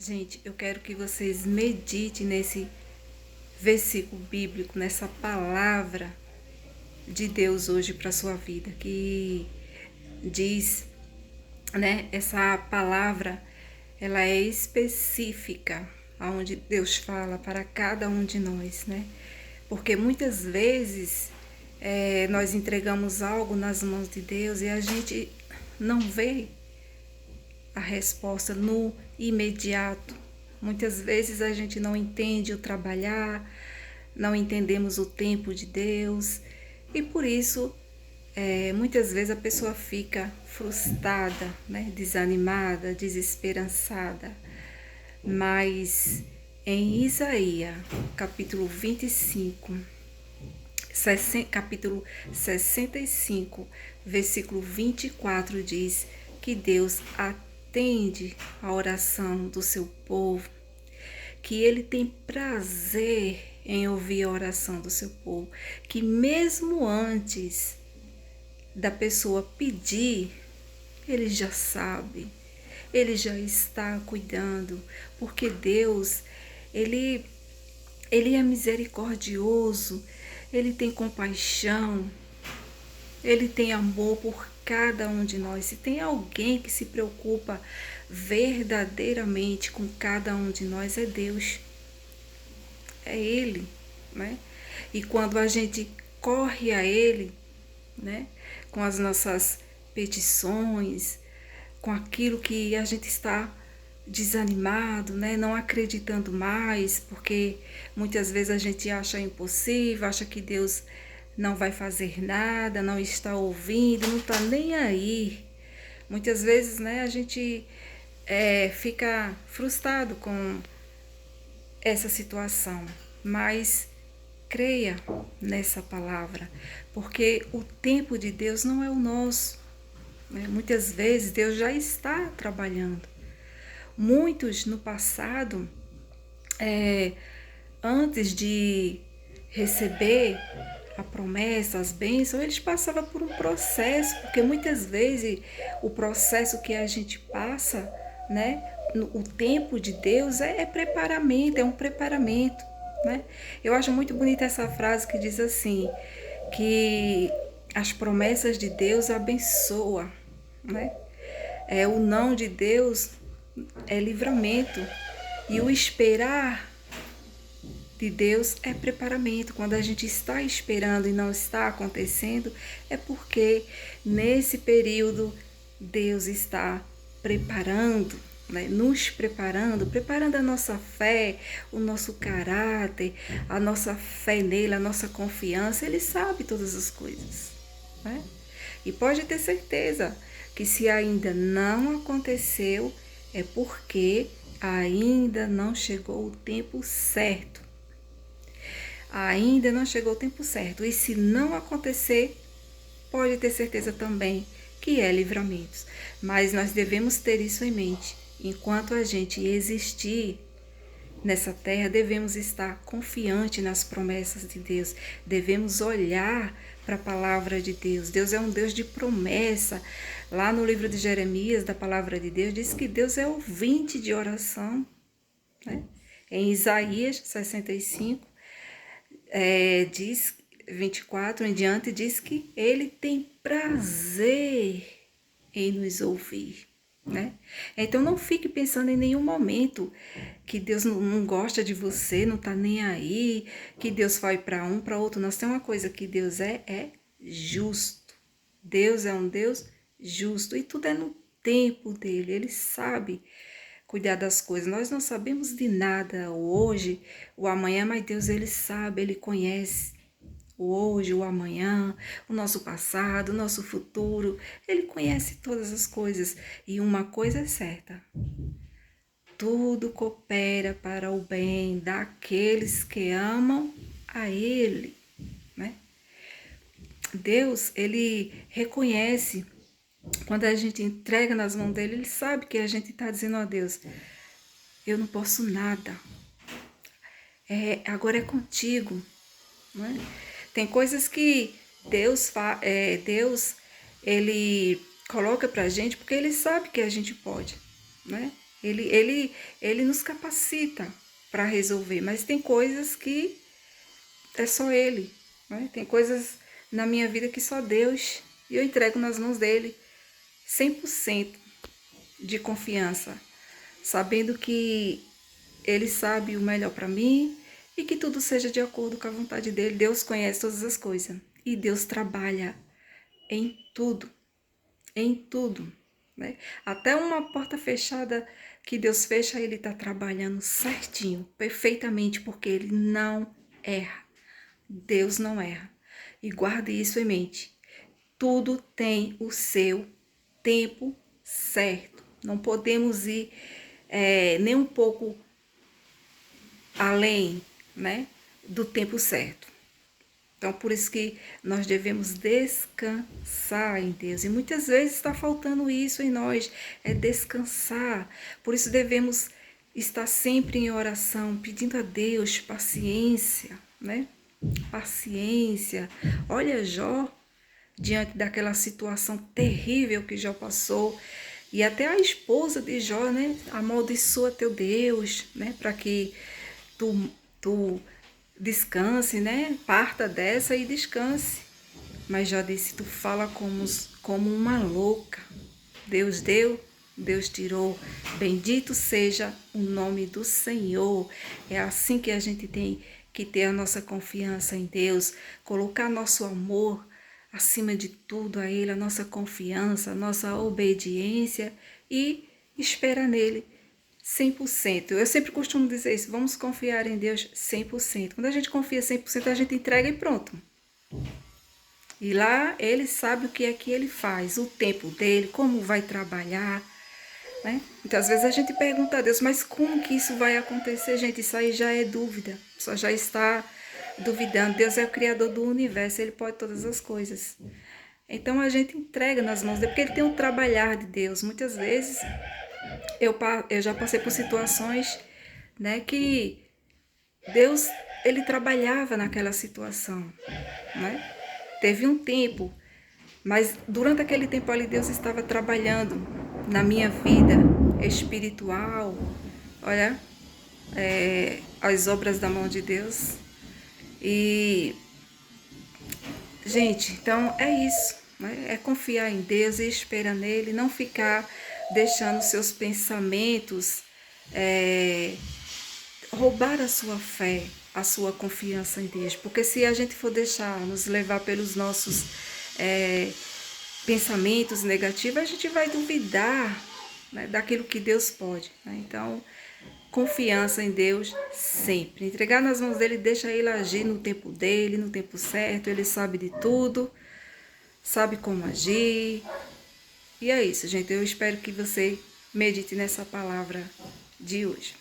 Gente, eu quero que vocês meditem nesse versículo bíblico, nessa palavra de Deus hoje para sua vida, que diz, né, essa palavra, ela é específica aonde Deus fala para cada um de nós, né? Porque muitas vezes nós entregamos algo nas mãos de Deus e a gente não vê a resposta no imediato. Muitas vezes a gente não entende o trabalhar, não entendemos o tempo de Deus e por isso muitas vezes a pessoa fica frustrada, né? Desanimada, desesperançada. Mas em Isaías, capítulo 25, capítulo 65, versículo 24 diz que Deus atende a oração do seu povo, que Ele tem prazer em ouvir a oração do seu povo, que mesmo antes da pessoa pedir, Ele já sabe, Ele já está cuidando, porque Deus, Ele é misericordioso, Ele tem compaixão, Ele tem amor por cada um de nós. Se tem alguém que se preocupa verdadeiramente com cada um de nós, é Deus. É Ele, né? E quando a gente corre a Ele, né? Com as nossas petições, com aquilo que a gente está desanimado, né? Não acreditando mais, porque muitas vezes a gente acha impossível, acha que Deus não vai fazer nada, não está ouvindo, não está nem aí. Muitas vezes, né, a gente fica frustrado com essa situação, mas creia nessa palavra, porque o tempo de Deus não é o nosso, né? Muitas vezes Deus já está trabalhando. Muitos no passado, antes de receber a promessa, as bênçãos, eles passavam por um processo, porque muitas vezes o processo que a gente passa, né, o tempo de Deus é preparamento, é um preparamento, né? Eu acho muito bonita essa frase que diz assim, que as promessas de Deus abençoam, né? O não de Deus é livramento e o esperar de Deus é preparamento. Quando a gente está esperando e não está acontecendo, é porque nesse período Deus está preparando, né? Nos preparando, preparando a nossa fé, o nosso caráter, a nossa fé nele, a nossa confiança. Ele sabe todas as coisas, né? E pode ter certeza que se ainda não aconteceu, é porque ainda não chegou o tempo certo. Ainda não chegou o tempo certo. E se não acontecer, pode ter certeza também que é livramentos. Mas nós devemos ter isso em mente. Enquanto a gente existir nessa terra, devemos estar confiante nas promessas de Deus. Devemos olhar para a palavra de Deus. Deus é um Deus de promessa. Lá no livro de Jeremias, da palavra de Deus, diz que Deus é ouvinte de oração, né? Em Isaías 65, diz 24 em diante, diz que ele tem prazer em nos ouvir, né? Então não fique pensando em nenhum momento que Deus não gosta de você, não tá nem aí, que Deus vai para um, para outro. Nós tem uma coisa que Deus é justo. Deus é um Deus justo e tudo é no tempo dele. Ele sabe cuidar das coisas. Nós não sabemos de nada o hoje, o amanhã, mas Deus, ele sabe, ele conhece o hoje, o amanhã, o nosso passado, o nosso futuro. Ele conhece todas as coisas. E uma coisa é certa: tudo coopera para o bem daqueles que amam a Ele, né? Deus, ele reconhece quando a gente entrega nas mãos dele, ele sabe que a gente está dizendo a Deus: eu não posso nada, agora é contigo, né? Tem coisas que Deus ele coloca pra gente porque ele sabe que a gente pode, né? Ele nos capacita para resolver, mas tem coisas que é só Ele, né? Tem coisas na minha vida que só Deus, e eu entrego nas mãos dele 100% de confiança, sabendo que Ele sabe o melhor para mim e que tudo seja de acordo com a vontade dele. Deus conhece todas as coisas e Deus trabalha em tudo, né? Até uma porta fechada que Deus fecha, Ele está trabalhando certinho, perfeitamente, porque Ele não erra. Deus não erra. E guarde isso em mente. Tudo tem o seu tempo certo. Não podemos ir nem um pouco além, né, do tempo certo. Então, por isso que nós devemos descansar em Deus. E muitas vezes está faltando isso em nós, é descansar. Por isso devemos estar sempre em oração, pedindo a Deus paciência, né? Paciência. Olha Jó, diante daquela situação terrível que Jó passou. E até a esposa de Jó, né? Amaldiçoa teu Deus, né? Para que tu descanse, né? Parta dessa e descanse. Mas Jó disse, tu fala como uma louca. Deus deu, Deus tirou. Bendito seja o nome do Senhor. É assim que a gente tem que ter a nossa confiança em Deus, colocar nosso amor acima de tudo a Ele, a nossa confiança, a nossa obediência e esperar nele 100%. Eu sempre costumo dizer isso, vamos confiar em Deus 100%. Quando a gente confia 100%, a gente entrega e pronto. E lá ele sabe o que é que ele faz, o tempo dele, como vai trabalhar, né? Muitas vezes a gente pergunta a Deus, mas como que isso vai acontecer, gente? Isso aí já é dúvida, só já está duvidando. Deus é o Criador do universo, Ele pode todas as coisas. Então a gente entrega nas mãos dele, porque Ele tem um trabalhar de Deus. Muitas vezes eu já passei por situações, né, que Deus, Ele trabalhava naquela situação, né? Teve um tempo, mas durante aquele tempo ali Deus estava trabalhando na minha vida espiritual. Olha, as obras da mão de Deus. E, gente, então é isso, né? É confiar em Deus e esperar nele, não ficar deixando seus pensamentos roubar a sua fé, a sua confiança em Deus. Porque se a gente for deixar nos levar pelos nossos pensamentos negativos, a gente vai duvidar, né, daquilo que Deus pode, né? Então, confiança em Deus sempre. Entregar nas mãos dele, deixa ele agir no tempo dele, no tempo certo. Ele sabe de tudo, sabe como agir. E é isso, gente. Eu espero que você medite nessa palavra de hoje.